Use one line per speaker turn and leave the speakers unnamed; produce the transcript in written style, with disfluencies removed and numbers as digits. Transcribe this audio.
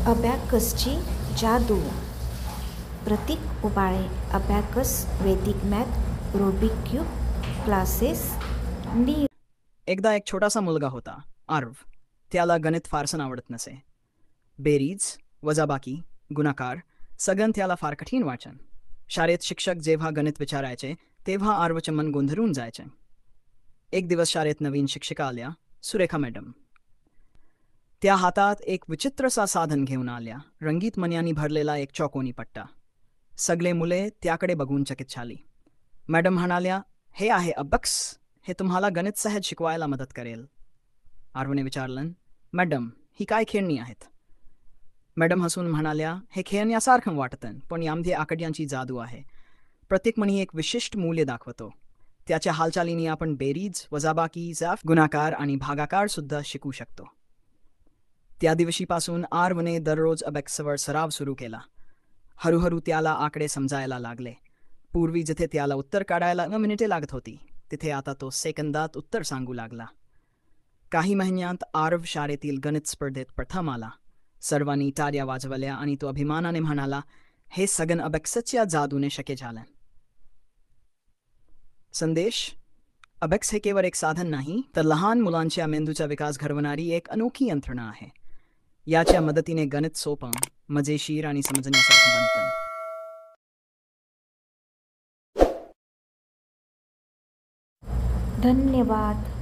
अबॅकसची जादू. प्रतीक उबाळे. अबॅकस, वैदिक math, Rubik cube classes.
एकदा एक छोटासा मुलगा होता, आरव. त्याला गणित फारसं आवडत नसे. बेरीज, वजाबाकी, गुणाकार सगळं त्याला फार कठीण वाटन. शाळेत शिक्षक जेव्हा गणित विचारायचे तेव्हा आरवचे मन गोंधळून जायचे. एक दिवस शाळेत नवीन शिक्षिका आल्या, सुरेखा मॅडम. त्या हातात एक विचित्रसा साधन घेऊन आल्या, रंगीत मण्यांनी भरलेला एक चौकोनी पट्टा. सगळे मुले त्याकडे बघून चकित झाली. मॅडम म्हणाल्या, हे आहे अबॅकस. हे तुम्हाला गणित सहज शिकवायला मदत करेल. आरवने विचारलं, मॅडम, ही काय खेळणी आहेत? मॅडम हसून म्हणाल्या, हे खेळण्यासारखं वाटतं, पण यामध्ये आकड्यांची जादू आहे. प्रत्येक मणी एक विशिष्ट मूल्य दाखवतो. त्याच्या हालचालीने आपण बेरीज, वजाबाकी, जाफ, गुणाकार आणि भागाकार सुद्धा शिकू शकतो. त्या दिवशीपासून आरवने दररोज अबॅकसवर सराव सुरू केला. हळूहळू त्याला आकडे समजायला लागले. पूर्वी जिथे त्याला उत्तर काढायला मिनिटे लागत होती, तिथे आता तो सेकंदात उत्तर सांगू लागला. काही महिन्यांत आरव शाळेतील गणित स्पर्धेत प्रथम आला. सर्वांनी टाळ्या वाजवल्या आणि तो अभिमानाने म्हणाला, हे सगळं अबॅकसच्या जादूने शक्य झालं. संदेश: अबॅकस हे केवळ एक साधन नाही, तर लहान मुलांच्या मेंदूचा विकास घडवणारी एक अनोखी यंत्रणा आहे. याच्या मदतीने गणित सोपं, मजेशीर आणि समजण्यासारखं बनतं.
धन्यवाद.